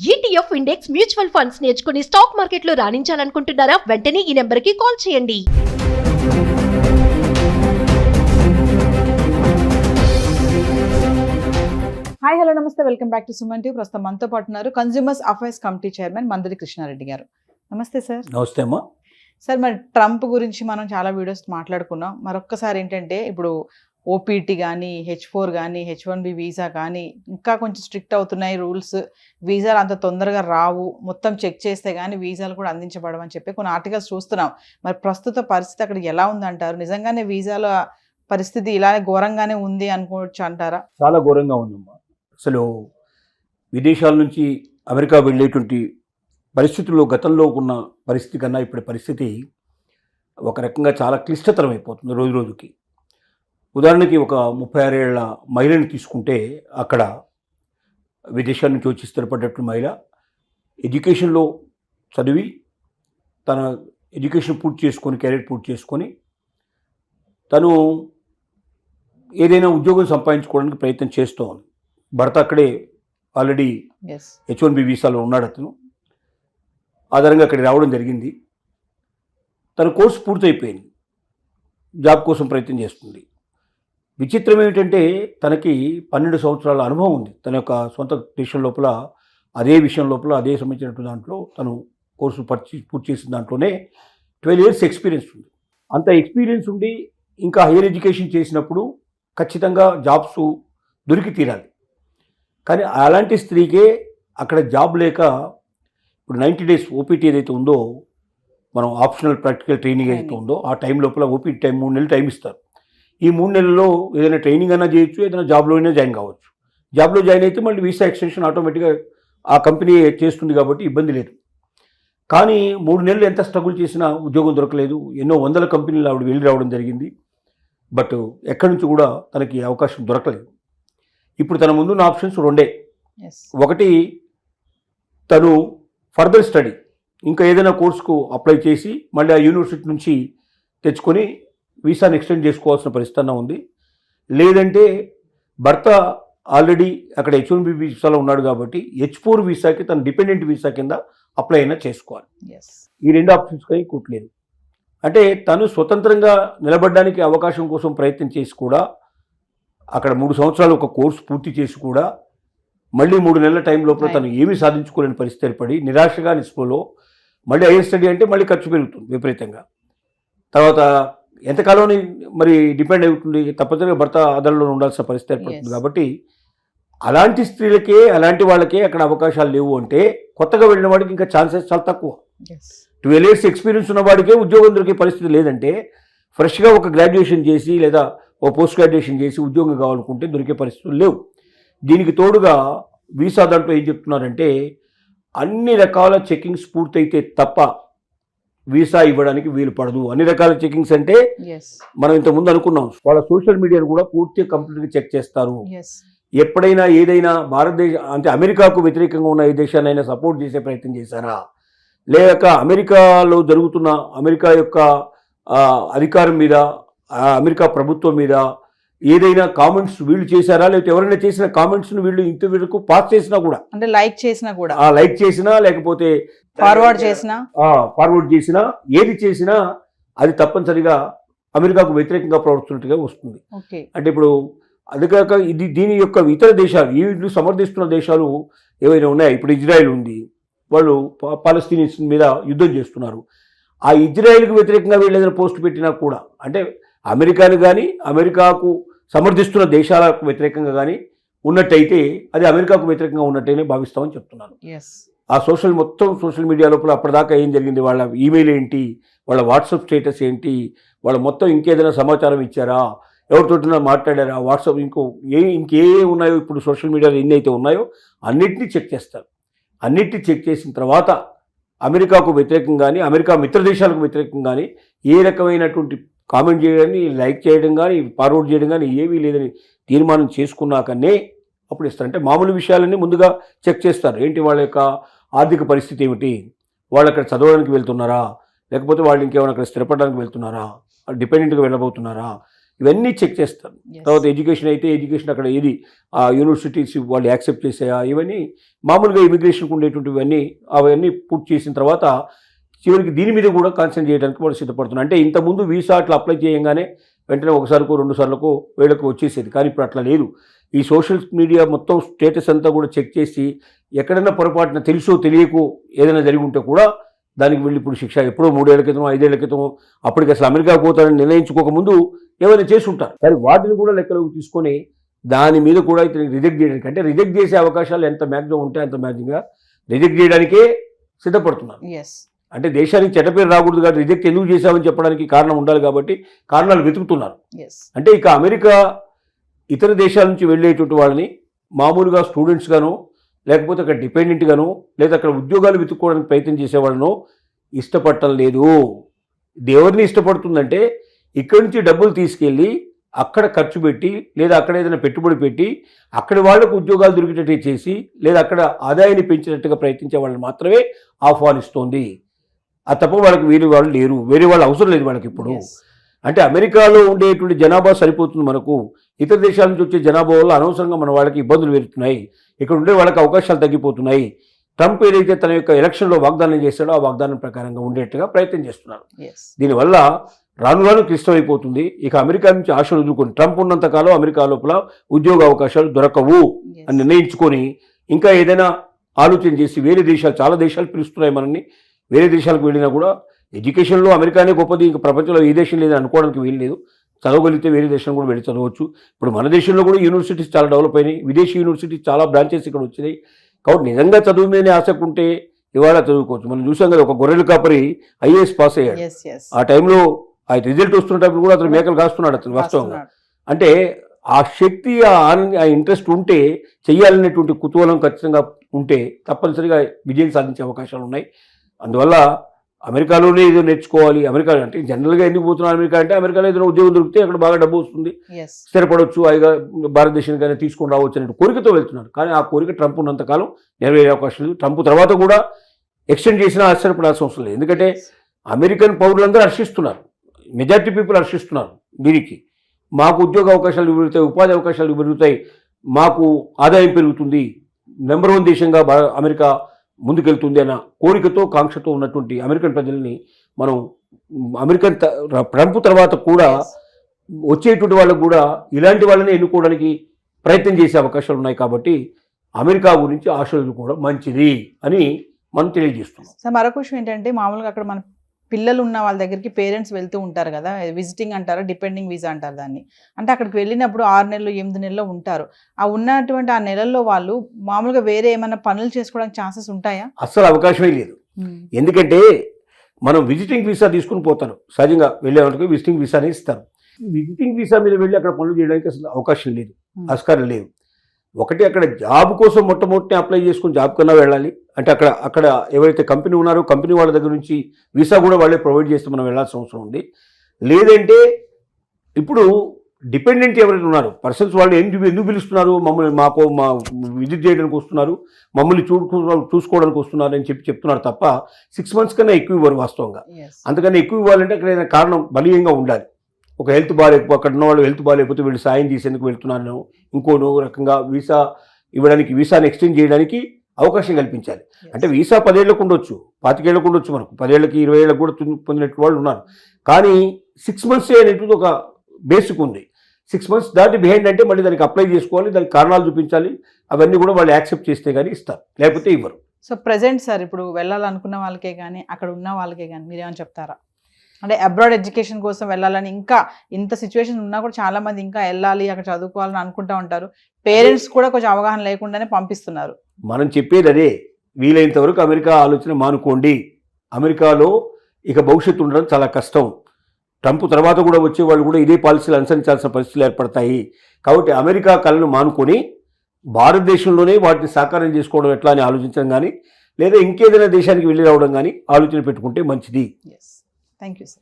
ETF index mutual funds నేర్చుకుని stock మార్కెట్లో రాణించాలనుకుంటున్నారా? వెంటనే ఈ నెంబర్కి కాల్ చేయండి. హాయ్ హలో నమస్తే, welcome back to Suman TV. ప్రస్తుతం మనతో పాటు ఉన్నారు consumers affairs committee chairman Mandari Krishna Reddy గారు. నమస్తే సార్. నమస్తే అమ్మా. సార్, మరి ట్రంప్ గురించి మనం చాలా వీడియోస్ మాట్లాడుకున్నాం. మరొక్కసారి ఏంటంటే ఇప్పుడు ఓపీటీ కానీ, H4 కానీ, H1B వీసా కానీ ఇంకా కొంచెం స్ట్రిక్ట్ అవుతున్నాయి రూల్స్. వీసాలు అంత తొందరగా రావు, మొత్తం చెక్ చేస్తే కానీ వీసాలు కూడా అందించబడమని చెప్పి కొన్ని ఆర్టికల్స్ చూస్తున్నాం. మరి ప్రస్తుత పరిస్థితి అక్కడ ఎలా ఉందంటారు? నిజంగానే వీసాల పరిస్థితి ఇలానే ఘోరంగానే ఉంది అనుకోవచ్చు అంటారా? చాలా ఘోరంగా ఉందమ్మా. అసలు విదేశాల నుంచి అమెరికా వెళ్ళేటువంటి పరిస్థితుల్లో గతంలో ఉన్న పరిస్థితి కన్నా ఇప్పుడు పరిస్థితి ఒక రకంగా చాలా క్లిష్టతరం అయిపోతుంది రోజు రోజుకి. ఉదాహరణకి ఒక 36 ఏళ్ల మహిళని తీసుకుంటే, అక్కడ విదేశాల నుంచి వచ్చి స్థిరపడ్డట్టు మహిళ ఎడ్యుకేషన్లో చదివి తన ఎడ్యుకేషన్ పూర్తి చేసుకొని, కెరీర్ పూర్తి చేసుకొని తను ఏదైనా ఉద్యోగం సంపాదించుకోవడానికి ప్రయత్నం చేస్తూ ఉంది. భర్త అక్కడే ఆల్రెడీ H1B వీసాలో ఉన్నాడు. అతను ఆధారంగా అక్కడికి రావడం జరిగింది. తన కోర్సు పూర్తయిపోయింది, జాబ్ కోసం ప్రయత్నం చేస్తుంది. విచిత్రం ఏమిటంటే తనకి 12 సంవత్సరాల అనుభవం ఉంది. తన యొక్క సొంత దేశం లోపల అదే విషయం లోపల అదే సంబంధించినటువంటి దాంట్లో తను కోర్సు పూర్తి చేసిన దాంట్లోనే 12 years ఎక్స్పీరియన్స్ ఉంది. అంత ఎక్స్పీరియన్స్ ఉండి ఇంకా హైయర్ ఎడ్యుకేషన్ చేసినప్పుడు ఖచ్చితంగా జాబ్స్ దొరికి తీరాలి. కానీ అలాంటి స్త్రీకే అక్కడ జాబ్ లేక ఇప్పుడు 90 days ఓపీటీ ఏదైతే ఉందో, మనం ఆప్షనల్ ప్రాక్టికల్ ట్రైనింగ్ ఏదైతే ఉందో ఆ టైం లోపల ఓపీటీ టైం 3 నెలలు టైం ఇస్తారు. ఈ 3 నెలల్లో ఏదైనా ట్రైనింగ్ అయినా చేయొచ్చు, ఏదైనా జాబ్లో అయినా జాయిన్ కావచ్చు. జాబ్లో జాయిన్ అయితే మళ్ళీ వీసా ఎక్స్టెన్షన్ ఆటోమేటిక్గా ఆ కంపెనీ చేస్తుంది కాబట్టి ఇబ్బంది లేదు. కానీ 3 నెలలు ఎంత స్ట్రగుల్ చేసినా ఉద్యోగం దొరకలేదు. ఎన్నో వందల కంపెనీలు ఆవిడ వెళ్ళి రావడం జరిగింది. బట్ ఎక్కడి నుంచి కూడా తనకి అవకాశం దొరకలేదు. ఇప్పుడు తన ముందున్న ఆప్షన్స్ 2. ఒకటి, తను ఫర్దర్ స్టడీ ఇంకా ఏదైనా కోర్సుకు అప్లై చేసి మళ్ళీ ఆ యూనివర్సిటీ నుంచి తెచ్చుకొని వీసాని ఎక్స్టెండ్ చేసుకోవాల్సిన పరిస్థితి ఉంది. లేదంటే భర్త ఆల్రెడీ అక్కడ H1B వీసాలో ఉన్నాడు కాబట్టి H4 వీసాకి తన డిపెండెంట్ వీసా కింద అప్లై అయినా చేసుకోవాలి. ఈ 2 ఆప్షన్స్ కానీ కూట్లేదు. అంటే తను స్వతంత్రంగా నిలబడడానికి అవకాశం కోసం ప్రయత్నం చేసి కూడా అక్కడ 3 సంవత్సరాలు ఒక కోర్సు పూర్తి చేసి కూడా మళ్ళీ 3 నెలల టైం లోపల తను ఏమీ సాధించుకోలేని పరిస్థితి ఏర్పడి నిరాశగా నిస్పృహలో మళ్ళీ హైయర్ స్టడీ అంటే మళ్ళీ ఖర్చు పెరుగుతుంది విపరీతంగా. తర్వాత ఎంతకాలం మరి డిపెండ్ అవుతుంది, తప్పనిసరిగా భర్త ఆధారంలో ఉండాల్సిన పరిస్థితి ఏర్పడుతుంది. కాబట్టి అలాంటి స్త్రీలకే, అలాంటి వాళ్ళకే అక్కడ అవకాశాలు లేవు. అంటే కొత్తగా వెళ్ళిన వాడికి ఇంకా ఛాన్సెస్ చాలా తక్కువ. 12 years ఎక్స్పీరియన్స్ ఉన్న వాడికే ఉద్యోగం దొరికే పరిస్థితి లేదంటే ఫ్రెష్గా ఒక గ్రాడ్యుయేషన్ చేసి లేదా ఓ పోస్ట్ గ్రాడ్యుయేషన్ చేసి ఉద్యోగం కావాలనుకుంటే దొరికే పరిస్థితులు లేవు. దీనికి తోడుగా వీసా దాంట్లో ఏం చెప్తున్నారంటే అన్ని రకాల చెకింగ్స్ పూర్తయితే తప్ప వీసా ఇవ్వడానికి వీలు పడదు. అన్ని రకాల చెకింగ్స్ అంటే మనం ఇంతకుముందు అనుకున్నాం, వాళ్ళ సోషల్ మీడియాను కూడా పూర్తిగా కంప్లీట్గా చెక్ చేస్తారు. ఎప్పుడైనా ఏదైనా భారతదేశం అంటే అమెరికాకు వ్యతిరేకంగా ఉన్న ఏ దేశాన్నైనా సపోర్ట్ చేసే ప్రయత్నం చేశారా, లేక అమెరికాలో జరుగుతున్న అమెరికా యొక్క అధికారం మీద, అమెరికా ప్రభుత్వం మీద ఏదైనా కామెంట్స్ వీళ్ళు చేశారా, లేకపోతే ఎవరైనా చేసిన కామెంట్స్ను వీళ్ళు ఇంతవరకు పాస్ చేసినా కూడా, అంటే లైక్ చేసినా లేకపోతే ఫార్వర్డ్ చేసినా ఏది చేసినా అది తప్పనిసరిగా అమెరికాకు వ్యతిరేకంగా ప్రవర్తిస్తున్నట్టుగా వస్తుంది. అంటే ఇప్పుడు అది కాక దీని యొక్క ఇతర దేశాలు, వీళ్ళు సమర్థిస్తున్న దేశాలు ఏవైనా ఉన్నాయా? ఇప్పుడు ఇజ్రాయెల్ ఉంది, వాళ్ళు పాలస్తీనియన్స్ మీద యుద్ధం చేస్తున్నారు. ఆ ఇజ్రాయెల్కి వ్యతిరేకంగా వీళ్ళు ఏదైనా పోస్ట్ పెట్టినా కూడా, అంటే అమెరికాను కానీ అమెరికాకు సమర్థిస్తున్న దేశాలకు వ్యతిరేకంగా కానీ ఉన్నట్టయితే అది అమెరికాకు వ్యతిరేకంగా ఉన్నట్టయినే భావిస్తామని చెప్తున్నారు. ఆ మొత్తం సోషల్ మీడియా లోపల అప్పటిదాకా ఏం జరిగింది, వాళ్ళ ఈమెయిల్ ఏంటి, వాళ్ళ వాట్సాప్ స్టేటస్ ఏంటి, వాళ్ళ మొత్తం ఇంకేదైనా సమాచారం ఇచ్చారా, ఎవరితోటినా మాట్లాడారా, వాట్సాప్ ఇంకే ఉన్నాయో ఇప్పుడు సోషల్ మీడియాలో ఎన్ని అయితే ఉన్నాయో అన్నిటినీ చెక్ చేస్తారు. అన్నిటినీ చెక్ చేసిన తర్వాత అమెరికాకు వ్యతిరేకంగా కానీ అమెరికా మిత్ర దేశాలకు వ్యతిరేకంగా కానీ ఏ రకమైనటువంటి కామెంట్ చేయడం కానీ, లైక్ చేయడం కానీ, ఫార్వర్డ్ చేయడం కానీ ఏమీ లేదని తీర్మానం చేసుకున్నాకనే అప్పుడు ఇస్తారు. అంటే మామూలు విషయాలన్నీ ముందుగా చెక్ చేస్తారు. ఏంటి, వాళ్ళ యొక్క ఆర్థిక పరిస్థితి ఏమిటి, వాళ్ళు అక్కడ చదవడానికి వెళ్తున్నారా, లేకపోతే వాళ్ళు ఇంకేమైనా అక్కడ స్థిరపడడానికి వెళ్తున్నారా, డిపెండెంట్గా వెళ్ళబోతున్నారా, ఇవన్నీ చెక్ చేస్తారు. Yes. తర్వాత ఎడ్యుకేషన్ అయితే ఎడ్యుకేషన్ అక్కడ ఏది ఆ యూనివర్సిటీస్ వాళ్ళు యాక్సెప్ట్ చేసాయా, ఇవన్నీ మామూలుగా ఇమిగ్రేషన్కి ఉండేటువంటివన్నీ అవన్నీ పూర్తి చేసిన తర్వాత చివరికి దీని మీద కూడా కాన్సన్ట్రేట్ చేయడానికి వాళ్ళు సిద్ధపడుతున్నారు. అంటే ఇంతకుముందు వీసా అట్లా అప్లై చేయగానే వెంటనే ఒకసారికో 2 సార్లకో వీళ్ళకు వచ్చేసేది, కానీ ఇప్పుడు అట్లా లేదు. ఈ సోషల్ మీడియా మొత్తం స్టేటస్ అంతా కూడా చెక్ చేసి ఎక్కడైనా పొరపాటున తెలుసో తెలియకో ఏదైనా జరిగి ఉంటే కూడా దానికి వెళ్ళి ఇప్పుడు శిక్ష ఎప్పుడో 3 ఏళ్ల క్రితం 5 ఏళ్ల క్రితం అప్పటికి అసలు అమెరికా పోతారని నిర్ణయించుకోకముందు ఏమైనా చేసి ఉంటారు. కానీ వాటిని కూడా లెక్కలోకి తీసుకొని దాని మీద కూడా ఇతనికి రిజెక్ట్ చేయడానికి, అంటే రిజెక్ట్ చేసే అవకాశాలు ఎంత మ్యాక్సిమం ఉంటే అంత మ్యాక్సిమంగా రిజెక్ట్ చేయడానికే సిద్ధపడుతున్నారు. Yes. అంటే దేశానికి చెడ్డ పేరు రాకూడదు కాబట్టి రిజెక్ట్ ఎందుకు చేశామని చెప్పడానికి కారణం ఉండాలి కాబట్టి కారణాలు వెతుకుతున్నారు. Yes. అంటే ఇక అమెరికా ఇతర దేశాల నుంచి వెళ్ళేటువంటి వాళ్ళని మామూలుగా స్టూడెంట్స్ గాను, లేకపోతే అక్కడ డిపెండెంట్ గాను, లేదా అక్కడ ఉద్యోగాలు వెతుక్కోవడానికి ప్రయత్నం చేసేవాళ్ళను ఇష్టపడటం లేదు. ఇది ఎవరిని ఇష్టపడుతుందంటే ఇక్కడి నుంచి డబ్బులు తీసుకెళ్ళి అక్కడ ఖర్చు పెట్టి, లేదా అక్కడ ఏదైనా పెట్టుబడి పెట్టి అక్కడి వాళ్లకు ఉద్యోగాలు దొరికేటట్టు చేసి, లేదా అక్కడ ఆదాయాన్ని పెంచినట్టుగా ప్రయత్నించే వాళ్ళని మాత్రమే ఆహ్వానిస్తోంది. ఆ తప్ప వాళ్ళకి వేరే వాళ్ళు లేరు, వేరే వాళ్ళు అవసరం లేదు వాళ్ళకి ఇప్పుడు. Yes. అంటే అమెరికాలో ఉండేటువంటి జనాభా సరిపోతుంది మనకు. ఇతర దేశాల నుంచి వచ్చే జనాభా వల్ల అనవసరంగా మన వాళ్ళకి ఇబ్బందులు పెరుగుతున్నాయి, ఇక్కడ ఉండే వాళ్ళకి అవకాశాలు తగ్గిపోతున్నాయి. ట్రంప్ ఏదైతే తన యొక్క ఎలక్షన్లో వాగ్దానం చేశాడో ఆ వాగ్దానం ప్రకారంగా ఉండేట్టుగా ప్రయత్నం చేస్తున్నారు. Yes. దీనివల్ల రాను రాను క్లిష్టమైపోతుంది. ఇక అమెరికా నుంచి ఆశలు వదులుకొని ట్రంప్ ఉన్నంతకాలం అమెరికా లోపల ఉద్యోగ అవకాశాలు దొరకవు Yes. అని నిర్ణయించుకొని ఇంకా ఏదైనా ఆలోచన చేసి వేరే దేశాలు, చాలా దేశాలు పిలుస్తున్నాయి మనల్ని, వేరే దేశాలకు వెళ్ళినా కూడా ఎడ్యుకేషన్లో అమెరికానే గొప్పది, ఇంకా ప్రపంచంలో ఏ దేశం లేదని అనుకోవడానికి వీలు లేదు. చదవగలిగితే వేరే దేశం కూడా వెళ్ళి చదవచ్చు. ఇప్పుడు మన దేశంలో కూడా యూనివర్సిటీస్ చాలా డెవలప్ అయినాయి, విదేశీ యూనివర్సిటీస్ చాలా బ్రాంచెస్ ఇక్కడ వచ్చినాయి. కాబట్టి నిజంగా చదువు మీదనే ఆసక్తి ఉంటే ఇవాళ చదువుకోవచ్చు. మనం చూసాం కదా, ఒక గొర్రెల కాపరి ఐఏఎస్ పాస్ అయ్యాడు. Yes. Yes. ఆ టైంలో ఆ రిజల్ట్ వస్తున్నప్పుడు కూడా అతను మేకలు కాస్తున్నాడు అతను వాస్తవంగా. అంటే ఆ శక్తి, ఆ ఇంట్రెస్ట్ ఉంటే, చెయ్యాలనేటువంటి కుతూహలం ఖచ్చితంగా ఉంటే తప్పనిసరిగా విజయం సాధించే అవకాశాలు ఉన్నాయి. అందువల్ల అమెరికాలోనే ఏదో నేర్చుకోవాలి. అమెరికా అంటే జనరల్గా ఎందుకు పోతున్నారు అమెరికా అంటే, అమెరికాలో ఏదైనా ఉద్యోగం దొరికితే అక్కడ బాగా డబ్బు వస్తుంది, Yes. స్థిరపడవచ్చు, అయిగా భారతదేశానికైనా తీసుకొని రావచ్చు అనే కోరికతో వెళ్తున్నారు. కానీ ఆ కోరిక ట్రంప్ ఉన్నంతకాలం నెరవేరే అవకాశం లేదు. ట్రంప్ తర్వాత కూడా ఎక్స్టెండ్ చేసినా ఆశ్చర్యపడాల్సిన అవసరం లేదు. ఎందుకంటే అమెరికన్ పౌరులందరూ హర్షిస్తున్నారు, మెజారిటీ పీపుల్ హర్షిస్తున్నారు దీనికి. మాకు ఉద్యోగ అవకాశాలు పెరుగుతాయి, ఉపాధి అవకాశాలు పెరుగుతాయి, మాకు ఆదాయం పెరుగుతుంది, నెంబర్ 1 దేశంగా అమెరికా ముందుకెళ్తుంది అన్న కోరికతో, కాంక్షతో ఉన్నటువంటి అమెరికన్ ప్రజల్ని మనం ట్రంప్ తర్వాత కూడా వచ్చేటువంటి వాళ్ళకు కూడా ఇలాంటి వాళ్ళని ఎన్నుకోవడానికి ప్రయత్నం చేసే అవకాశాలు ఉన్నాయి. కాబట్టి అమెరికా గురించి ఆశలు కూడా మంచిది అని మనం తెలియజేస్తున్నాం. సో మరొక విషయం ఏంటంటే, మామూలుగా అక్కడ మన పిల్లలు ఉన్న వాళ్ళ దగ్గరికి పేరెంట్స్ వెళ్తూ ఉంటారు కదా, విజిటింగ్ అంటారు, డిపెండింగ్ వీసా అంటారు దాన్ని. అంటే అక్కడికి వెళ్ళినప్పుడు 6 నెలలు 8 నెలలు ఉంటారు. ఆ ఉన్నటువంటి ఆ నెలల్లో వాళ్ళు మామూలుగా వేరే ఏమైనా పనులు చేసుకోవడానికి ఛాన్సెస్ ఉంటాయా? అస్సలు అవకాశమే లేదు. ఎందుకంటే మనం విజిటింగ్ వీసా తీసుకుని పోతారు, సహజంగా వెళ్ళేవాళ్ళకి విజిటింగ్ వీసానే ఇస్తారు. విజిటింగ్ వీసా మీద వెళ్ళి అక్కడ పనులు చేయడానికి అసలు అవకాశం లేదు, ఆస్కారం లేదు. ఒకటి అక్కడ జాబ్ కోసం మొట్టమొదటి అప్లై చేసుకుని జాబ్ కన్నా వెళ్ళాలి. అంటే అక్కడ ఎవరైతే కంపెనీ ఉన్నారో కంపెనీ వాళ్ళ దగ్గర నుంచి వీసా కూడా వాళ్ళే ప్రొవైడ్ చేస్తే మనం వెళ్ళాల్సిన అవసరం ఉంది. లేదంటే ఇప్పుడు డిపెండెంట్ ఎవరైతే ఉన్నారు పర్సన్స్, వాళ్ళు ఎందుకు పిలుస్తున్నారు, మమ్మల్ని మా విజిట్ చేయడానికి వస్తున్నారు, మమ్మల్ని చూసుకోవడానికి వస్తున్నారు అని చెప్తున్నారు తప్ప 6 months కన్నా ఎక్కువ ఇవ్వరు వాస్తవంగా. అంతకన్నా ఎక్కువ ఇవ్వాలంటే అక్కడ ఏదైనా కారణం బలీయంగా ఉండాలి. ఒక హెల్త్ బాగాలేకపోతే, అక్కడ ఉన్న వాళ్ళు హెల్త్ బాగాలేకపోతే వీళ్ళు సాయం చేసేందుకు వెళ్తున్నాను, ఇంకోనో రకంగా వీసా ఇవ్వడానికి, వీసాని ఎక్స్టెండ్ చేయడానికి అవకాశం కల్పించాలి. అంటే వీసా 10 ఏళ్లకు ఉండొచ్చు, 25 ఏళ్లకు ఉండొచ్చు, మనకు 10 ఏళ్ళకి 20 ఏళ్ళకి కూడా పొందినట్టు వాళ్ళు ఉన్నారు. కానీ 6 months అనేటువంటి ఒక బేసిక్ ఉంది. 6 months దాటి బిహైండ్ అంటే మళ్ళీ దానికి అప్లై చేసుకోవాలి, దానికి కారణాలు చూపించాలి. అవన్నీ కూడా వాళ్ళు యాక్సెప్ట్ చేస్తే కానీ ఇస్తారు, లేకపోతే ఇవ్వరు. సో ప్రెజెంట్ సార్, ఇప్పుడు వెళ్ళాలనుకున్న వాళ్ళకే కానీ అక్కడ ఉన్న వాళ్ళకే కానీ మీరేమని చెప్తారా? అంటే అబ్రాడ్ ఎడ్యుకేషన్ కోసం వెళ్ళాలని, ఇంకా ఇంత సిచ్యువేషన్ ఉన్నా కూడా చాలా మంది ఇంకా వెళ్ళాలి అక్కడ చదువుకోవాలని అనుకుంటా ఉంటారు. పేరెంట్స్ కూడా కొంచెం అవగాహన లేకుండానే పంపిస్తున్నారు. మనం చెప్పేది అదే, వీలైనంత వరకు అమెరికా ఆలోచన మానుకోండి. అమెరికాలో ఇక భవిష్యత్తు ఉండడం చాలా కష్టం. ట్రంప్ తర్వాత కూడా వచ్చే వాళ్ళు కూడా ఇదే పాలసీలు అనుసరించాల్సిన పరిస్థితులు ఏర్పడతాయి. కాబట్టి అమెరికా కళను మానుకొని భారతదేశంలోనే వాటిని సాకారం చేసుకోవడం ఎట్లా అని ఆలోచించడం కానీ, లేదా ఇంకేదైనా దేశానికి వెళ్ళి రావడం కానీ ఆలోచన పెట్టుకుంటే మంచిది. Thank you, sir.